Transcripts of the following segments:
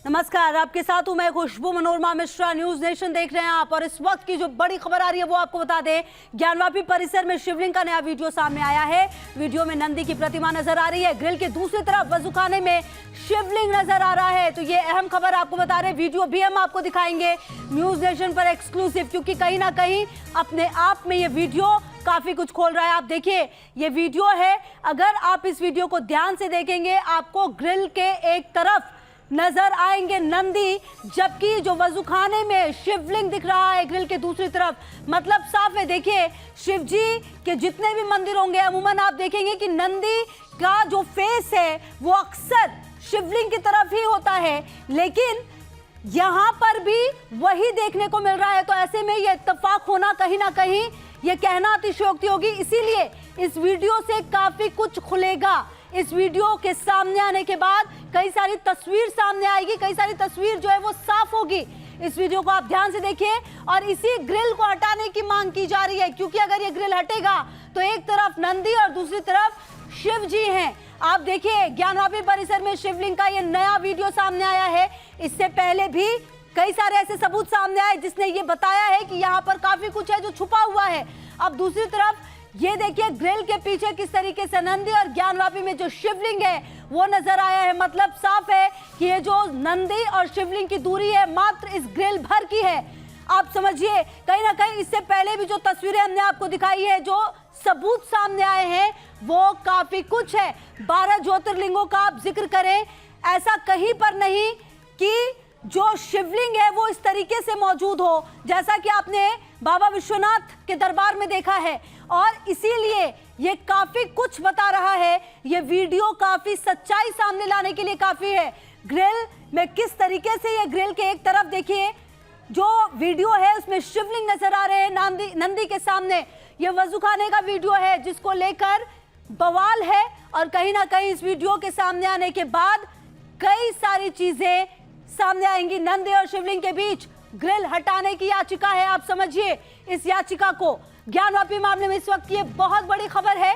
नमस्कार, आपके साथ हूं मैं खुशबू। मनोरमा मिश्रा, न्यूज नेशन देख रहे हैं आप। और इस वक्त की जो बड़ी खबर आ रही है वो आपको बता दें, ज्ञानवापी परिसर में शिवलिंग का नया वीडियो सामने आया है। वीडियो में नंदी की प्रतिमा नजर आ रही है, ग्रिल के दूसरी तरफ वजूखाने में शिवलिंग नजर आ रहा है। तो ये अहम खबर आपको बता रहे, वीडियो भी हम आपको दिखाएंगे न्यूज नेशन पर एक्सक्लूसिव, क्योंकि कहीं ना कहीं अपने आप में ये वीडियो काफी कुछ खोल रहा है। आप देखिए, ये वीडियो है, अगर आप इस वीडियो को ध्यान से देखेंगे आपको ग्रिल के एक तरफ नजर आएंगे नंदी, जबकि जो वजूखाने में शिवलिंग दिख रहा है ग्रिल के दूसरी तरफ। मतलब साफ है। देखिए, शिव जी के जितने भी मंदिर होंगे अमूमन आप देखेंगे कि नंदी का जो फेस है वो अक्सर शिवलिंग की तरफ ही होता है, लेकिन यहां पर भी वही देखने को मिल रहा है। तो ऐसे में ये इत्तेफाक होना कहीं ना कहीं ये कहना अतिशयोक्ति होगी। इसीलिए इस वीडियो से काफी कुछ खुलेगा। इस वीडियो के सामने आने के बाद कई सारी तस्वीर सामने आएगी, कई सारी तस्वीर जो है वो साफ होगी। इस वीडियो को आप ध्यान से देखिए। और इसी ग्रिल को हटाने की मांग की जा रही है, क्योंकि अगर ये ग्रिल हटेगा तो एक तरफ नंदी और दूसरी तरफ शिव जी हैं। आप देखिए, ज्ञानवापी परिसर में शिवलिंग का ये नया वीडियो सामने आया है। इससे पहले भी कई सारे ऐसे सबूत सामने आए जिसने ये बताया है कि यहाँ पर काफी कुछ है जो छुपा हुआ है। अब दूसरी तरफ ये देखिए, ग्रिल के पीछे किस तरीके से नंदी और ज्ञानवापी में जो शिवलिंग है वो नजर आया है। मतलब साफ है कि ये जो नंदी और शिवलिंग की दूरी है मात्र इस ग्रिल भर की है। आप समझिए, कहीं ना कहीं इससे पहले भी जो तस्वीरें हमने आपको दिखाई है, जो सबूत सामने आए हैं वो काफी कुछ है। 12 ज्योतिर्लिंगों का आप जिक्र करें, ऐसा कहीं पर नहीं कि जो शिवलिंग है वो इस तरीके से मौजूद हो जैसा कि आपने बाबा विश्वनाथ के दरबार में देखा है। और इसीलिए ये काफी कुछ बता रहा है। ये वीडियो काफी सच्चाई सामने लाने के लिए काफी है। ग्रिल में किस तरीके से ये ग्रिल के एक तरफ देखिए जो वीडियो है उसमें शिवलिंग नजर आ रहे हैं नंदी के सामने। ये वजूखाने का वीडियो है जिसको लेकर बवाल है। और कहीं ना कहीं इस वीडियो के सामने आने के बाद कई सारी चीजें सामने आएंगी। नंदी और शिवलिंग के बीच ग्रिल हटाने की याचिका है। आप समझिए इस याचिका को। ज्ञानवापी मामले में इस वक्त ये बहुत बड़ी खबर है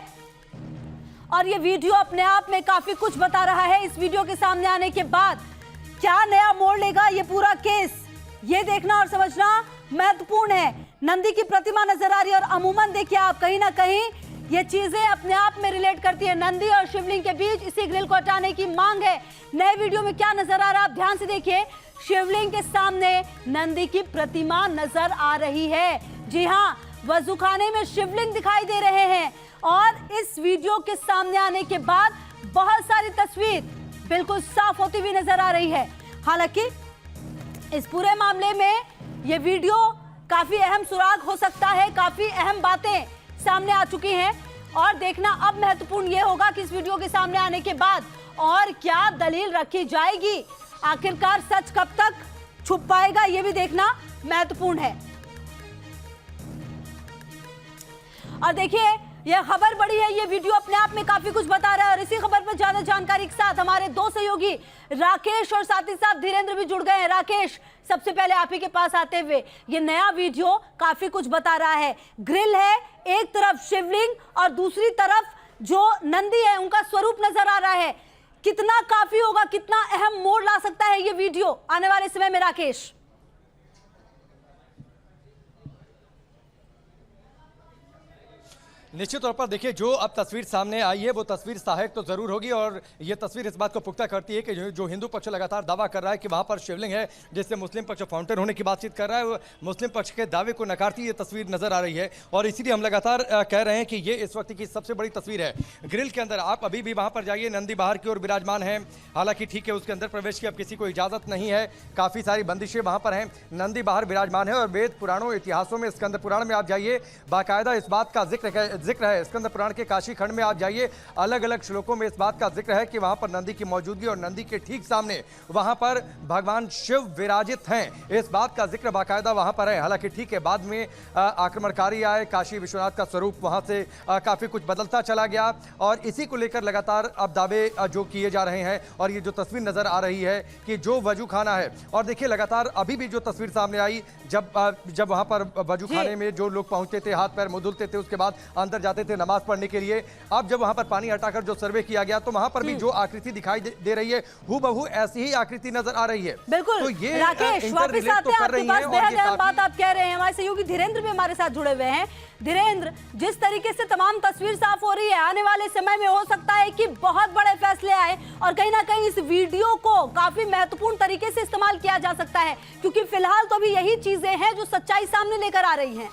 और ये वीडियो अपने आप में काफी कुछ बता रहा है। इस वीडियो के सामने आने के बाद क्या नया मोड़ लेगा ये पूरा केस, ये देखना और समझना महत्वपूर्ण है। नंदी की प्रतिमा नजर आ रही है और अमूमन देखिए आप, कहीं ना कहीं ये चीजें अपने आप में रिलेट करती है। नंदी और शिवलिंग के बीच इसी ग्रिल को हटाने की मांग है। नए वीडियो में क्या नजर आ रहा है आप ध्यान से देखिए। शिवलिंग के सामने नंदी की प्रतिमा नजर आ रही है। जी हाँ, वजूखाने में शिवलिंग दिखाई दे रहे हैं। और इस वीडियो के सामने आने के बाद बहुत सारी तस्वीर बिल्कुल साफ होती हुई नजर आ रही है। हालांकि इस पूरे मामले में ये वीडियो काफी अहम सुराग हो सकता है। काफी अहम बातें सामने आ चुकी हैं और देखना अब महत्वपूर्ण ये होगा कि इस वीडियो के सामने आने के बाद और क्या दलील रखी जाएगी। आखिरकार सच कब तक छुप पाएगा ये भी देखना महत्वपूर्ण है। और देखिए, यह खबर बड़ी है, ये वीडियो अपने आप में काफी कुछ बता रहा है। और इसी खबर पर ज्यादा जानकारी के साथ हमारे दो सहयोगी राकेश और साथ ही साथ धीरेन्द्र भी जुड़ गए हैं। राकेश, सबसे पहले आप ही के पास आते हुए, ये नया वीडियो काफी कुछ बता रहा है। ग्रिल है, एक तरफ शिवलिंग और दूसरी तरफ जो नंदी है उनका स्वरूप नजर आ रहा है। कितना काफी होगा, कितना अहम मोड़ ला सकता है ये वीडियो आने वाले समय में राकेश? निश्चित तौर पर देखिए, जो अब तस्वीर सामने आई है वो तस्वीर सहायक तो जरूर होगी और ये तस्वीर इस बात को पुख्ता करती है कि जो हिंदू पक्ष लगातार दावा कर रहा है कि वहाँ पर शिवलिंग है, जिससे मुस्लिम पक्ष फाउंटेन होने की बातचीत कर रहा है, वो मुस्लिम पक्ष के दावे को नकारती ये तस्वीर नजर आ रही है। और इसीलिए हम लगातार कह रहे हैं कि ये इस वक्त की सबसे बड़ी तस्वीर है। ग्रिल के अंदर आप अभी भी वहाँ पर जाइए, नंदी बाहर की ओर विराजमान है। हालांकि ठीक है, उसके अंदर प्रवेश की अब किसी को इजाजत नहीं है, काफ़ी सारी बंदिशें वहाँ पर हैं। नंदी बाहर विराजमान है और वेद पुराणों इतिहासों में, स्कंद पुराण में आप जाइए, बाकायदा इस बात का जिक्र है। स्कंद पुराण के काशी खंड में आप जाइए, अलग अलग श्लोकों में इस बात का जिक्र है कि वहां पर नंदी की मौजूदगी और नंदी के ठीक सामने वहां पर भगवान शिव विराजित हैं, इस बात का जिक्र बाकायदा वहां पर है। हालांकि ठीक है, बाद में आक्रमणकारी आए, काशी विश्वनाथ का स्वरूप वहां से काफी कुछ बदलता चला गया और इसी को लेकर लगातार अब दावे जो किए जा रहे हैं। और ये जो तस्वीर नजर आ रही है कि जो वजूखाना है, और देखिए लगातार अभी भी जो तस्वीर सामने आई, जब वहां पर वजूखाने में जो लोग पहुंचते थे, हाथ पैर मुंह धुलते थे, उसके बाद अंदर अंदर जाते थे नमाज पढ़ने के लिए। अब जब वहां पर पानी हटाकर जो सर्वे किया गया तो वहां पर भी जो आकृति दिखाई दे रही है हूबहू ऐसी ही आकृति नजर आ रही है। बिल्कुल। तो ये राकेश वापस आते हैं आपके पास, बेहद अहम बात आप कह रहे हैं। हमारे सहयोगी धीरेन्द्र भी हमारे साथ जुड़े हुए हैं। धीरेन्द्र, जिस तरीके से तमाम तस्वीर साफ हो रही है, आने वाले समय में हो सकता है कि बहुत बड़े फैसले आए और कहीं ना कहीं इस वीडियो को काफी महत्वपूर्ण तरीके से इस्तेमाल किया जा सकता है, क्योंकि फिलहाल तो अभी यही चीजें हैं जो सच्चाई सामने लेकर आ रही हैं।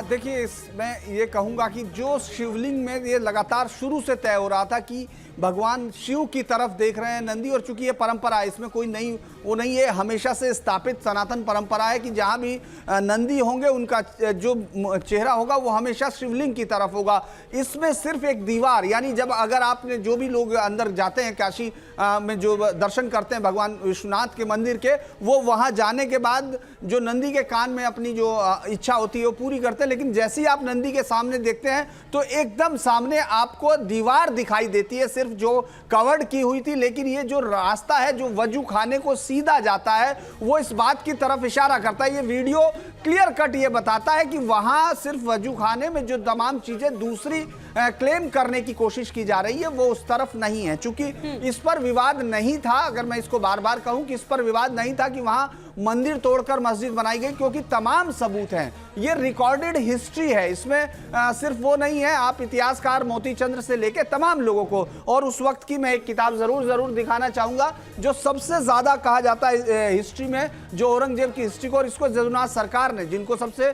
देखिए, मैं ये कहूंगा कि जो शिवलिंग में ये लगातार शुरू से तय हो रहा था कि भगवान शिव की तरफ देख रहे हैं नंदी, और चूंकि ये परंपरा है, इसमें कोई नई वो नहीं है, हमेशा से स्थापित सनातन परंपरा है कि जहां भी नंदी होंगे उनका जो चेहरा होगा वो हमेशा शिवलिंग की तरफ होगा। इसमें सिर्फ एक दीवार, यानी जब अगर आपने जो भी लोग अंदर जाते हैं काशी में जो दर्शन करते हैं भगवान विश्वनाथ के मंदिर के, वो वहां जाने के बाद जो नंदी के कान में अपनी जो इच्छा होती है वो पूरी करते हैं। लेकिन जैसे ही आप नंदी के सामने देखते हैं तो एकदम सामने आपको दीवार दिखाई देती है, सिर्फ जो कवर्ड की हुई थी। लेकिन ये जो रास्ता है जो वजू खाने को सीधा जाता है वो इस बात की तरफ इशारा करता है। ये वीडियो क्लियर कट ये बताता है कि वहां सिर्फ वजू खाने में जो तमाम चीजें दूसरी क्लेम करने की कोशिश की जा रही है वो उस तरफ नहीं है। चूंकि इस पर विवाद नहीं था, अगर मैं इसको बार बार कहूं कि इस पर विवाद नहीं था कि वहां मंदिर तोड़कर मस्जिद बनाई गई, क्योंकि तमाम सबूत हैं, ये रिकॉर्डेड हिस्ट्री है। इसमें सिर्फ वो नहीं है, आप इतिहासकार मोती चंद्र से लेके तमाम लोगों को, और उस वक्त की मैं एक किताब जरूर दिखाना चाहूंगा जो सबसे ज्यादा कहा जाता है हिस्ट्री में, जो औरंगजेब की हिस्ट्री को, और इसको जदुनाथ सरकार ने, जिनको सबसे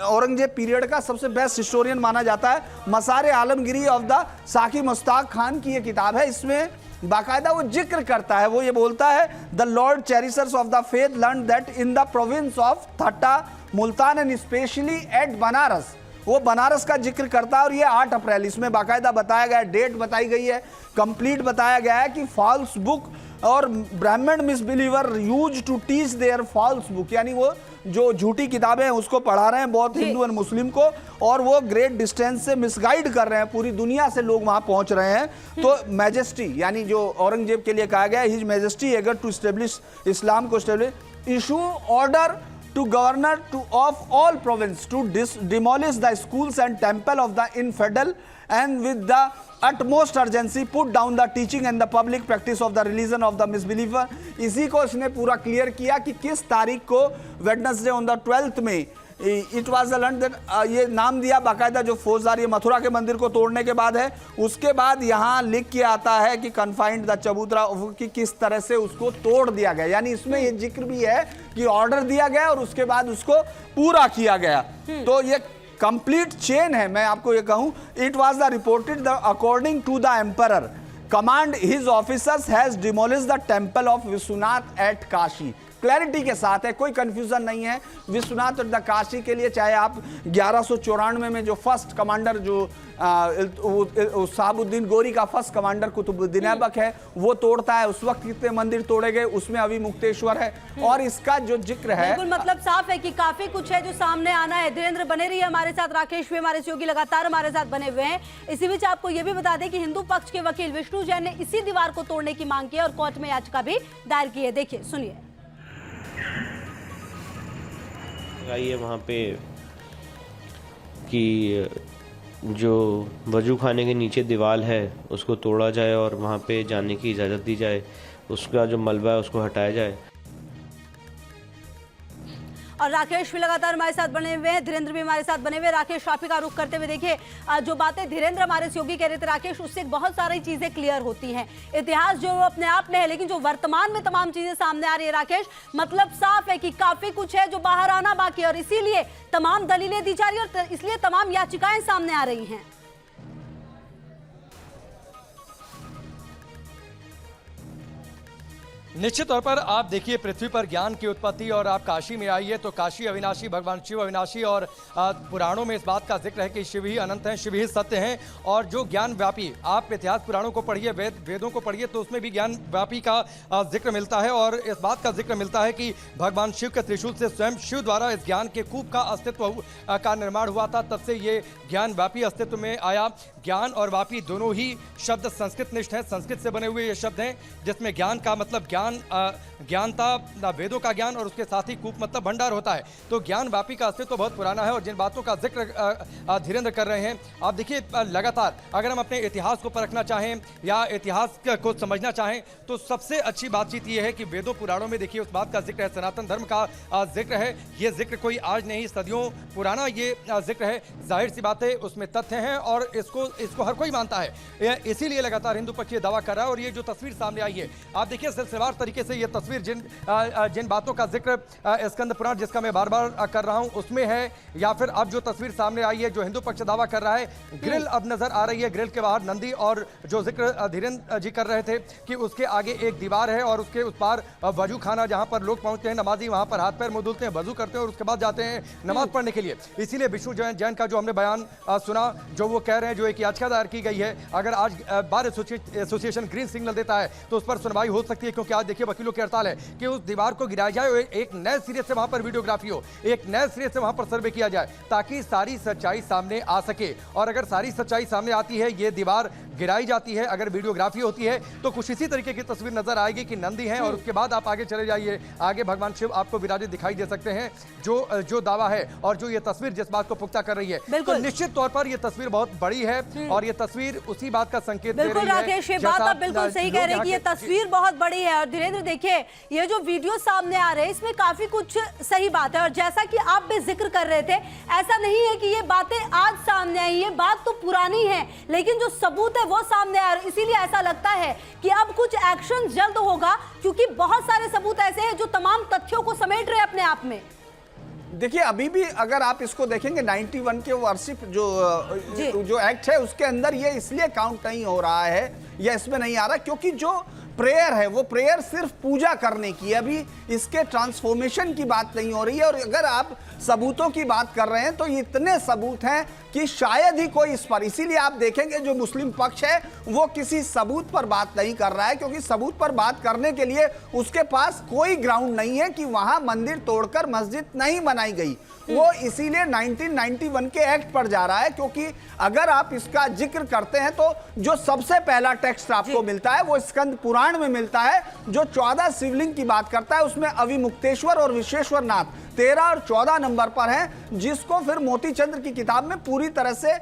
औरंगजेब पीरियड का सबसे बेस्ट हिस्टोरियन माना जाता है, मसारे आलमगिरी ऑफ द साकी मुश्ताक खान की ये किताब है। इसमें बाकायदा वो जिक्र करता है, वो ये बोलता है the lord cherishers of the faith learn that in the province of Thatta Multan and specially at Banaras, वो बनारस का जिक्र करता है। और ये 8 अप्रैल, इसमें बाकायदा बताया गया है, डेट बताई गई है, कंप्लीट बताया गया है कि फॉल्स बुक और Brahman misbeliever use to teach their false book, यानी वो जो झूठी किताबें हैं उसको पढ़ा रहे हैं बौद्ध, हिंदू एंड मुस्लिम को, और वो ग्रेट डिस्टेंस से मिसगाइड कर रहे हैं, पूरी दुनिया से लोग वहां पहुंच रहे हैं। तो मैजेस्टी, यानी जो औरंगजेब के लिए कहा गया है, his majesty eager to establish Islam को establish issue order to governor of all province to demolish the schools and temple of the infidel and with the utmost urgency put down the teaching and the public practice of the religion of the misbeliever। इसी को इसने पूरा clear किया कि किस तारीख को, Wednesday on the 12th में इट वॉज दैट, ये नाम दिया बाकायदा जो फौजदार, ये मथुरा के मंदिर को तोड़ने के बाद है। उसके बाद यहाँ लिख के आता है कि कन्फाइंड द चबूतरा, कि किस तरह से उसको तोड़ दिया गया, यानी इसमें ये जिक्र भी है कि ऑर्डर दिया गया और उसके बाद उसको पूरा किया गया। तो ये कंप्लीट चेन है। मैं आपको ये कहूं, it was the reported according to the emperor command his officers has demolish the temple of Vishwanath at Kashi. Clarity के साथ है, कोई कंफ्यूजन नहीं है। विश्वनाथ और द काशी के लिए, चाहे आप 1194 में जो फर्स्ट कमांडर जो साहबुद्दीन गोरी का फर्स्ट कमांडर कुतुबुद्दीन ऐबक है वो तोड़ता है, उस वक्त कितने मंदिर तोड़े गए, उसमें अभी मुक्तेश्वर है, और इसका जो जिक्र है बिल्कुल मतलब साफ है कि काफी कुछ है जो सामने आना है। धीरेन्द्र बने रही है हमारे साथ, राकेश भी हमारे सहयोगी लगातार हमारे साथ बने हुए हैं। इसी बीच आपको ये भी बता दें कि हिंदू पक्ष के वकील विष्णु जैन ने इसी दीवार को तोड़ने की मांग की है और कोर्ट में याचिका भी दायर की है। देखिए, सुनिए। आइए वहाँ पे कि जो वजू खाने के नीचे दीवार है उसको तोड़ा जाए और वहाँ पे जाने की इजाज़त दी जाए, उसका जो मलबा है उसको हटाया जाए। और राकेश भी लगातार हमारे साथ बने हुए हैं, धीरेन्द्र भी हमारे साथ बने हुए हैं। राकेश, काफी का रुख करते हुए देखिए, जो बातें धीरेन्द्र हमारे सहयोगी कह रहे थे राकेश, उससे बहुत सारी चीजें क्लियर होती हैं। इतिहास जो अपने आप में है, लेकिन जो वर्तमान में तमाम चीजें सामने आ रही है राकेश, मतलब साफ है कि काफी कुछ है जो बाहर आना बाकी है, और इसीलिए तमाम दलीलें दी जा रही है और इसलिए तमाम याचिकाएं सामने आ रही हैं। निश्चित तौर पर आप देखिए, पृथ्वी पर ज्ञान की उत्पत्ति, और आप काशी में आइए तो काशी अविनाशी, भगवान शिव अविनाशी, और पुराणों में इस बात का जिक्र है कि शिव ही अनंत हैं, शिव ही सत्य हैं, और जो ज्ञान व्यापी, आप इतिहास पुराणों को पढ़िए, वेदों को पढ़िए तो उसमें भी ज्ञान व्यापी का जिक्र मिलता है, और इस बात का जिक्र मिलता है कि भगवान शिव के त्रिशूल से स्वयं शिव द्वारा इस ज्ञान के कूप का अस्तित्व का निर्माण हुआ था, तब से ये ज्ञान व्यापी अस्तित्व में आया। ज्ञान और वापी दोनों ही शब्द संस्कृत निष्ठ हैं, संस्कृत से बने हुए ये शब्द हैं, जिसमें ज्ञान का मतलब ज्ञानता, वेदों का ज्ञान, और उसके साथ ही कूप मतलब भंडार होता है। तो ज्ञान वापी का अस्तित्व तो बहुत पुराना है, और जिन बातों का जिक्र धीरेन्द्र कर रहे हैं, आप देखिए लगातार अगर हम अपने इतिहास को परखना चाहें या इतिहास को समझना चाहें तो सबसे अच्छी बातचीत ये है कि वेदों पुराणों में देखिए उस बात का जिक्र है, सनातन धर्म का जिक्र है। ये जिक्र कोई आज नहीं, सदियों पुराना ये जिक्र है। जाहिर सी बात है उसमें तथ्य हैं और इसको हर कोई मानता है, इसीलिए लगातार हिंदू पक्ष ये दावा कर रहा है। और ये जो तस्वीर सामने आई है, आप देखिए सिलसिलेवार तरीके से ये तस्वीर जिन बातों का जिक्र स्कंद पुराण जिसका मैं बार बार कर रहा हूं उसमें है, या फिर अब जो तस्वीर सामने आई है जो हिंदू पक्ष दावा कर रहा है, ग्रिल अब नजर आ रही है। ग्रिल के बाहर नंदी, और जो जिक्र धीरेन्द्र जी कर रहे थे कि उसके आगे एक दीवार है और उसके उस पार वजू खाना, जहां पर लोग पहुंचते हैं, नमाजी वहां पर हाथ पैर मुंह धुलते हैं, वजू करते हैं और उसके बाद जाते हैं नमाज पढ़ने के लिए। इसीलिए विष्णु जैन का जो हमने बयान सुना, जो वो कह रहे हैं, जो एक याचिका दायर की गई है, अगर आज बार एसोसिएशन ग्रीन सिग्नल देता है तो उस पर सुनवाई हो सकती है, क्योंकि आज देखिए वकीलों की हड़ताल है कि उस दीवार को गिराया जाए और एक नए सिरे से वहां पर वीडियोग्राफी हो, एक नए सिरे से वहां पर सर्वे किया जाए ताकि सारी सच्चाई सामने आ सके। और अगर सारी सच्चाई सामने आती है, ये दीवार गिराई जाती है, अगर वीडियोग्राफी होती है, तो कुछ इसी तरीके की तस्वीर नजर आएगी कि नंदी है और उसके बाद आप आगे चले जाइए, आगे भगवान शिव आपको विराजित दिखाई दे सकते हैं। जो दावा है और जो ये तस्वीर जिस बात को पुख्ता कर रही है, तो निश्चित तौर पर ये तस्वीर बहुत बड़ी है और ये तस्वीर उसी बात का संकेत दे रही है। बिल्कुल राकेश, ये बात आप बिल्कुल सही कह रहे हैं कि ये तस्वीर बहुत बड़ी है। और धीरेन्द्र देखिए, ये जो वीडियो सामने आ रहे हैं इसमें काफी कुछ सही बात है, और जैसा कि आप भी जिक्र कर रहे थे, ऐसा नहीं है कि ये बातें आज सामने आई, ये बात तो पुरानी है, लेकिन जो सबूत है वो सामने आ रहे, इसीलिए ऐसा लगता है कि अब कुछ एक्शन जल्द होगा, क्योंकि बहुत सारे सबूत ऐसे हैं जो तमाम तथ्यों को समेट रहे हैं अपने आप में। देखिए अभी भी अगर आप इसको देखेंगे 91 के वार्षिक जो एक्ट है उसके अंदर ये इसलिए काउंट नहीं हो रहा है या इसमें नहीं आ रहा क्योंकि जो प्रेयर है वो प्रेयर सिर्फ पूजा करने की है, अभी इसके ट्रांसफॉर्मेशन की बात नहीं हो रही है। और अगर आप सबूतों की बात कर रहे हैं तो इतने सबूत हैं कि शायद ही कोई इस पर, इसीलिए आप देखेंगे जो मुस्लिम पक्ष है वो किसी सबूत पर बात नहीं कर रहा है, क्योंकि सबूत पर बात करने के लिए उसके पास कोई ग्राउंड नहीं है कि वहां मंदिर तोड़कर मस्जिद नहीं बनाई गई। वो इसीलिए 1991 के एक्ट पर जा रहा है, क्योंकि अगर आप इसका जिक्र करते हैं तो जो सबसे पहला टेक्स्ट आपको मिलता है वो स्कंद पुराण में मिलता है, जो 14 शिवलिंग की बात करता है। उसमें अविमुक्तेश्वर और विश्वेश्वर नाथ 13 और 14 नंबर पर हैं, जिसको फिर मोती चंद्र की किताब में पूरी तरह से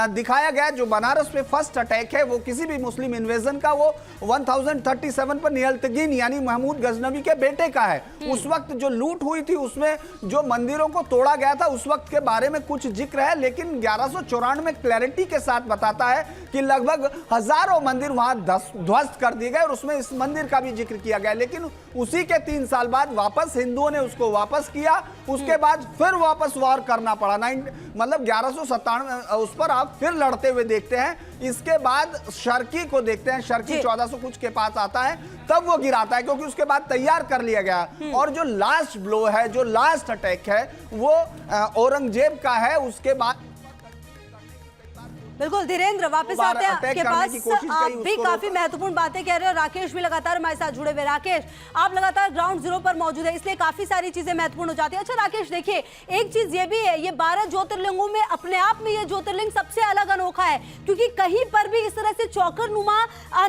दिखाया गया। जो बनारस में फर्स्ट अटैक है वो किसी भी मुस्लिम इन्वेजन का, वो 1037 पर निहलतगीन यानी महमूद गजनवी के बेटे का है। उस वक्त जो लूट हुई थी उसमें जो मंदिरों को तोड़ा गया था उस वक्त के बारे में कुछ जिक्र है, लेकिन 1194 में क्लैरिटी के साथ बताता है कि लगभग हजारों मंदिर वहां ध्वस्त कर दिए गए और उसमें इस मंदिर का भी जिक्र किया गया। लेकिन उसी के 3 साल बाद वापस हिंदुओं ने उसको वापस किया, उसके बाद फिर वापस वार करना पड़ा। मतलब 1197 उस पर आप फिर लड़ते हुए देखते हैं। इसके बाद शर्की को देखते हैं, शर्की 1400 कुछ के पास आता है, तब वो गिराता है क्योंकि उसके बाद तैयार कर लिया गया। और जो लास्ट ब्लो है, जो लास्ट अटैक है वो औरंगजेब का है। उसके बाद बिल्कुल धीरेन्द्र, वापस आते हैं आपके पास। आप भी काफी महत्वपूर्ण बातें कह रहे हो, राकेश भी लगातार हमारे साथ जुड़े हुए। राकेश, आप लगातार ग्राउंड जीरो पर मौजूद है, इसलिए काफी सारी चीजें महत्वपूर्ण हो जाती है। अच्छा राकेश, देखिए एक चीज ये भी है, ये 12 ज्योतिर्लिंगों में अपने आप में ये ज्योतिर्लिंग सबसे अलग अनोखा है, क्योंकि कहीं पर भी इस तरह से चौकर नुमा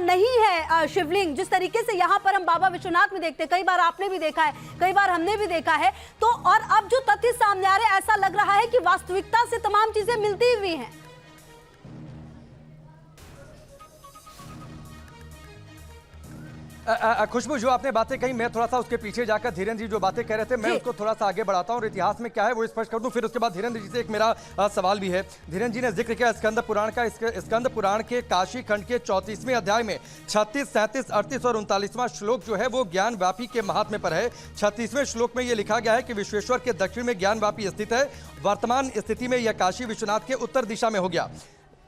नहीं है शिवलिंग, जिस तरीके से यहाँ पर हम बाबा विश्वनाथ में देखते हैं। कई बार आपने भी देखा है, कई बार हमने भी देखा है। तो और अब जो तथ्य सामने आ रहे हैं, ऐसा लग रहा है कि वास्तविकता से तमाम चीजें मिलती हुई हैं। खुशबू, जो आपने बातें कही, मैं थोड़ा सा उसके पीछे जाकर धीरेन्द्र जी जो बातें कह रहे थे मैं उसको थोड़ा सा आगे बढ़ाता हूं और इतिहास में क्या है वो स्पष्ट कर दूं। फिर उसके बाद धीरेन्द्र जी से एक मेरा सवाल भी है। धीरेन्द्र जी ने जिक्र किया स्कंद पुराण का। स्कंद पुराण के काशी खंड के 34वें अध्याय में 36, 37, 38 और 39वां श्लोक जो है वो ज्ञान व्यापी के महात्म्य पर है। 36वें श्लोक में ये लिखा गया है कि विश्वेश्वर के दक्षिण में ज्ञान व्यापी स्थित है। वर्तमान स्थिति में यह काशी विश्वनाथ के उत्तर दिशा में हो गया।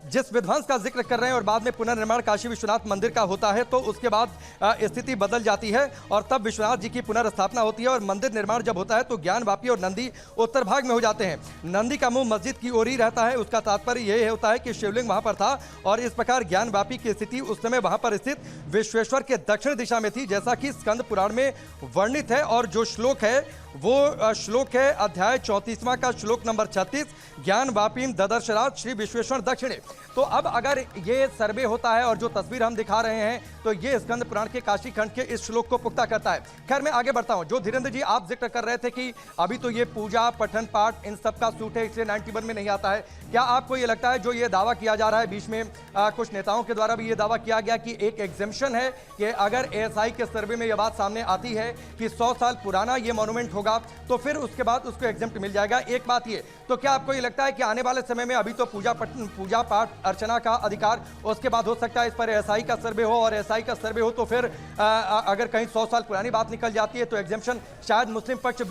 जिस विध्वंस का जिक्र कर रहे हैं और बाद में पुनर्निर्माण काशी विश्वनाथ मंदिर का होता है, तो उसके बाद स्थिति बदल जाती है और तब विश्वनाथ जी की पुनर्स्थापना होती है और मंदिर निर्माण जब होता है तो ज्ञान वापी और नंदी उत्तर भाग में हो जाते हैं। नंदी का मुंह मस्जिद की ओर ही रहता है। उसका तात्पर्य यह होता है कि शिवलिंग वहां पर था और इस प्रकार ज्ञान वापी की स्थिति उस समय वहां पर स्थित विश्वेश्वर के दक्षिण दिशा में थी, जैसा कि स्कंद पुराण में वर्णित है। और जो श्लोक है वो श्लोक है अध्याय 34वां का श्लोक नंबर 36, ज्ञान वापीम ददर्शराज श्री विश्वेश्वर दक्षिणे। तो अब अगर ये सर्वे होता है और जो तस्वीर हम दिखा रहे हैं तो ये स्कंद पुराण के काशी खंड के इस श्लोक को पुख्ता करता है। खैर मैं आगे बढ़ता हूं। जो धीरेन्द्र जी आप जिक्र कर रहे थे कि अभी तो ये पूजा पठन पाठ इन सब का सूट है, इसलिए 91 में नहीं आता है, क्या आपको ये लगता है जो ये दावा किया जा रहा है, बीच में कुछ नेताओं के द्वारा भी ये दावा किया गया कि एक एग्जेम्पशन है कि अगर एएसआई के सर्वे में यह बात सामने आती है कि 100 साल पुराना ये मॉन्यूमेंट होगा तो फिर उसके बाद उसको एग्जेम्प्ट मिल जाएगा। एक बात ये, तो क्या आपको ये लगता है कि आने वाले समय में अभी तो पूजा पाठ अर्चना का अधिकार, उसके बाद हो सकता है इस पर एएसआई का सर्वे हो, और एएसआई का सर्वे हो तो फिर अगर कहीं 100 साल पुरानी बात निकल जाती है तो एग्जेम्पशन, शायद मुस्लिम पक्ष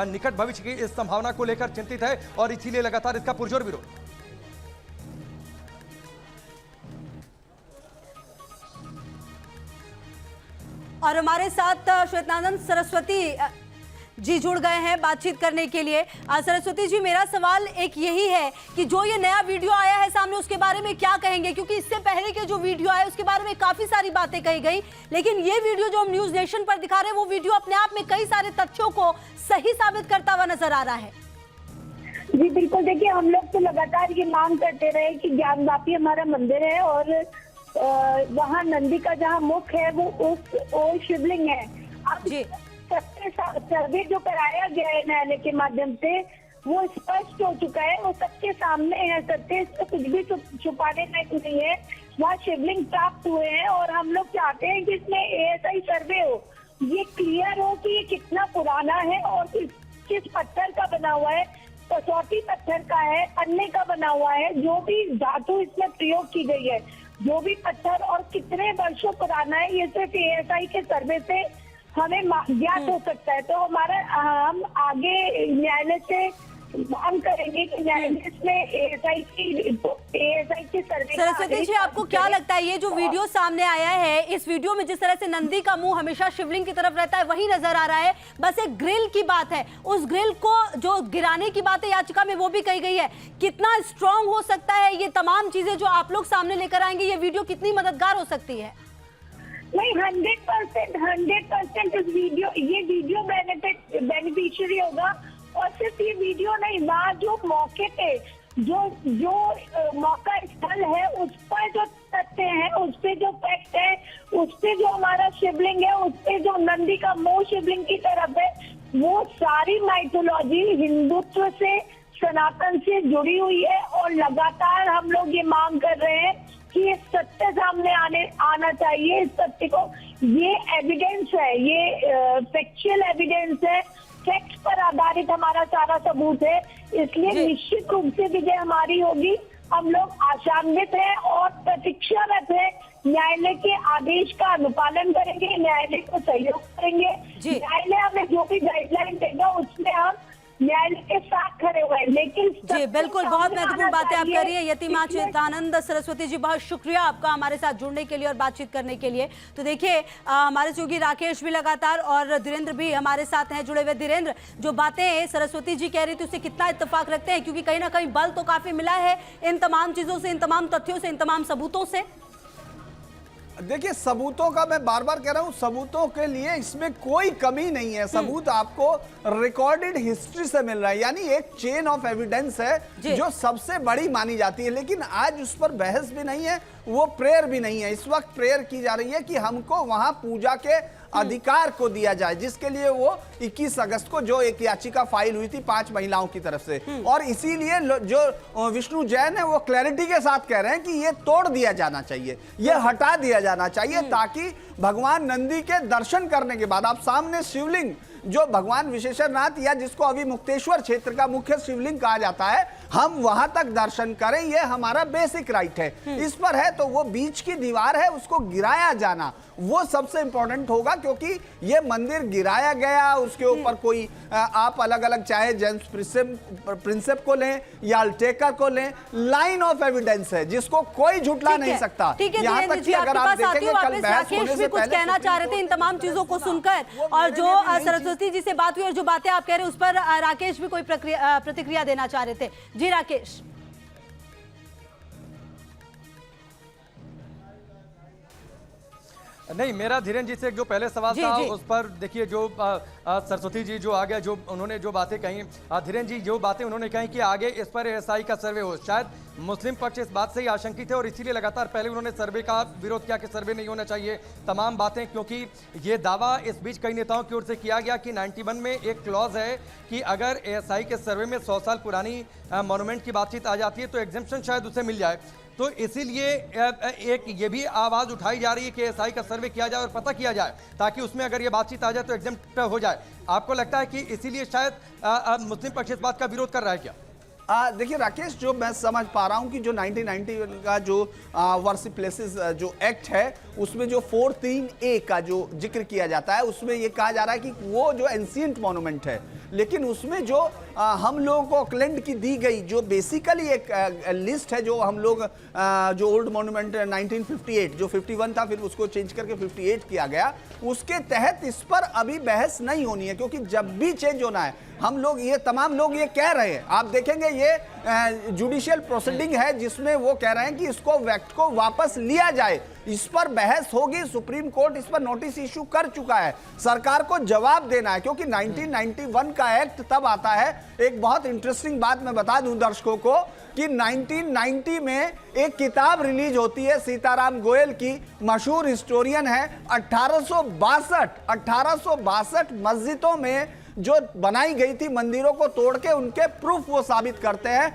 निकट भविष्य की इस संभावना को लेकर चिंतित है और इसीलिए लगातार इसका पुरजोर विरोध। और हमारे साथ श्वेतानंद सरस्वती जी जुड़ गए हैं बातचीत करने के लिए। सरस्वती जी, मेरा सवाल एक यही है कि जो ये नया वीडियो आया है सामने, उसके बारे में क्या कहेंगे? क्योंकि इससे पहले के जो वीडियो आया उसके बारे में काफी सारी बातें कही गई, लेकिन ये वीडियो जो हम न्यूज नेशन पर दिखा रहे हैं वो वीडियो अपने आप में कई सारे तथ्यों को सही साबित करता हुआ नजर आ रहा है। जी बिल्कुल, देखिए हम लोग तो लगातार ये मांग करते रहे कि ज्ञानवापी हमारा मंदिर है और वहाँ नंदी का जहाँ मुख है वो शिवलिंग है। अब सर्वे जो कराया गया है न्यायालय के माध्यम से वो स्पष्ट हो चुका है, वो सबके सामने है, सत्य से कुछ भी छुपाने लायक नहीं है। वहाँ शिवलिंग प्राप्त हुए हैं और हम लोग चाहते हैं कि इसमें एएसआई सर्वे हो, ये क्लियर हो कि ये कितना पुराना है और किस पत्थर का बना हुआ है, कसौटी पत्थर का है, अन्य का बना हुआ है, जो भी धातु इसमें प्रयोग की गई है, जो भी पत्थर और कितने वर्षों पुराना है, ये सिर्फ एएसआई के सर्वे से हमें ज्ञात हो सकता है। तो हम आगे न्यायालय से मांग करेंगे कि न्यायालय में एएसआई की सर्वे। सरस्वती जी, आपको क्या लगता है ये जो वीडियो सामने आया है, इस वीडियो में जिस तरह से नंदी का मुंह हमेशा शिवलिंग की तरफ रहता है वही नजर आ रहा है, बस एक ग्रिल की बात है, उस ग्रिल को जो गिराने की बात है याचिका में वो भी कही गई है। कितना स्ट्रांग हो सकता है ये तमाम चीजें जो आप लोग सामने लेकर आएंगे, ये वीडियो कितनी मददगार हो सकती है? नहीं, 100% ये वीडियो बेनिफिशियरी होगा। और सिर्फ ये वीडियो नहीं, वहाँ जो मौके पे जो मौका स्थल है उस पर जो तथ्य है, उस पे जो फैक्ट है, उस पे जो हमारा शिवलिंग है, उस पे जो नंदी का मुंह शिवलिंग की तरफ है, वो सारी माइथोलॉजी हिंदुत्व से, सनातन से जुड़ी हुई है। और लगातार हम लोग ये मांग कर रहे हैं कि ये सत्य सामने आना चाहिए। इस सत्य को, ये एविडेंस है, ये फैक्चुअल एविडेंस है, फैक्ट पर आधारित हमारा सारा सबूत है, इसलिए निश्चित रूप से विजय हमारी होगी। हम लोग आशान्वित हैं और प्रतीक्षारत हैं। न्यायालय के आदेश का अनुपालन करेंगे, न्यायालय को सहयोग करेंगे, न्यायालय हमें जो भी गाइडलाइन देगा उसमें हम न्यायालय के साथ खड़े हुए। लेकिन जी बिल्कुल, बहुत महत्वपूर्ण बातें आप कर रही है यतिमा चेतानंद सरस्वती जी, बहुत शुक्रिया आपका हमारे साथ जुड़ने के लिए और बातचीत करने के लिए। तो देखिए हमारे सहयोगी राकेश भी लगातार और धीरेन्द्र भी हमारे साथ हैं जुड़े हुए। धीरेन्द्र, जो बातें सरस्वती जी कह रही थी उससे कितना इत्तेफाक रखते हैं, क्योंकि कहीं ना कहीं बल तो काफी मिला है इन तमाम चीजों से, इन तमाम तथ्यों से, इन तमाम सबूतों से? देखिए, सबूतों का मैं बार बार कह रहा हूं, सबूतों के लिए इसमें कोई कमी नहीं है। सबूत आपको रिकॉर्डेड हिस्ट्री से मिल रहा है, यानी एक चेन ऑफ एविडेंस है जो सबसे बड़ी मानी जाती है। लेकिन आज उस पर बहस भी नहीं है, वो प्रेयर भी नहीं है। इस वक्त प्रेयर की जा रही है कि हमको वहां पूजा के अधिकार को दिया जाए, जिसके लिए वो 21 अगस्त को जो एक याचिका फाइल हुई थी 5 महिलाओं की तरफ से, और इसीलिए जो विष्णु जैन है वो क्लैरिटी के साथ कह रहे हैं कि ये तोड़ दिया जाना चाहिए, ये हटा दिया जाना चाहिए, ताकि भगवान नंदी के दर्शन करने के बाद आप सामने शिवलिंग जो भगवान विशेषरनाथ या जिसको अभी मुक्तेश्वर क्षेत्र का मुख्य शिवलिंग कहा जाता है, हम वहां तक दर्शन करें, ये हमारा बेसिक राइट है। इस पर है तो वो बीच की दीवार है, उसको गिराया जाना वो सबसे इंपॉर्टेंट होगा, क्योंकि ये मंदिर गिराया गया, उसके ऊपर कोई आप अलग अलग चाहे जेम्स प्रिंसेप को लें या अल्टेकर को लें, लाइन ऑफ एविडेंस है जिसको कोई झुटला नहीं सकता। यहाँ तक कि अगर आप देखेंगे कल बहस होने से पहले कहना चाह रहे थे इन तमाम चीजों को सुनकर, और जो सरस्वती जी से बात हुई और जो बातें आप कह रहे हैं उस पर राकेश भी कोई प्रतिक्रिया देना चाह रहे थे। जी राकेश। नहीं, मेरा धीरेन जी से जो पहले सवाल जी, था जी। उस पर देखिए, जो सरस्वती जी जो आगे जो उन्होंने जो बातें कही, धीरेन जी जो बातें उन्होंने कही कि आगे इस पर एएसआई का सर्वे हो, शायद मुस्लिम पक्ष इस बात से ही आशंकित है और इसीलिए लगातार पहले उन्होंने सर्वे का विरोध किया कि सर्वे नहीं होना चाहिए, तमाम बातें, क्योंकि ये दावा इस बीच कई नेताओं की ओर से किया गया कि 91 में एक क्लॉज है कि अगर एएसआई के सर्वे में 100 साल पुरानी मॉन्यूमेंट की बातचीत आ जाती है तो एग्जेम्पशन शायद उसे मिल जाए। तो इसीलिए एक ये भी आवाज उठाई जा रही है कि एएसआई का सर्वे किया जाए और पता किया जाए ताकि उसमें अगर ये बातचीत आ जाए तो एग्जेम्प्ट हो जाए। आपको लगता है कि इसीलिए शायद मुस्लिम पक्ष इस बात का विरोध कर रहा है क्या? देखिए राकेश, जो मैं समझ पा रहा हूं कि जो 1990 का जो वर्शिप प्लेसेस जो एक्ट है उसमें जो 4(3)A का जो जिक्र किया जाता है उसमें ये कहा जा रहा है कि वो जो एंशिएंट मॉन्यूमेंट है, लेकिन उसमें जो हम लोगों को ऑकलैंड की दी गई जो बेसिकली एक लिस्ट है, जो हम लोग जो ओल्ड मॉन्यूमेंट 1958 जो 51 था फिर उसको चेंज करके 58 किया गया, उसके तहत इस पर अभी बहस नहीं होनी है, क्योंकि जब भी चेंज होना है हम लोग ये तमाम लोग ये कह रहे हैं, आप देखेंगे ये जुडिशियल प्रोसीडिंग है जिसमें वो कह रहे हैं कि इसको एक्ट को वापस लिया जाए, इस पर बहस होगी, सुप्रीम कोर्ट इस पर नोटिस इशू कर चुका है, सरकार को जवाब देना है, क्योंकि 1991 का एक्ट तब आता है। एक बहुत इंटरेस्टिंग बात मैं बता दूं दर्शकों को कि 1990 में एक किताब रिलीज होती है सीताराम गोयल की, मशहूर हिस्टोरियन है, 1862 मस्जिदों में जो बनाई गई थी मंदिरों को तोड़ के उनके प्रूफ वो साबित करते हैं।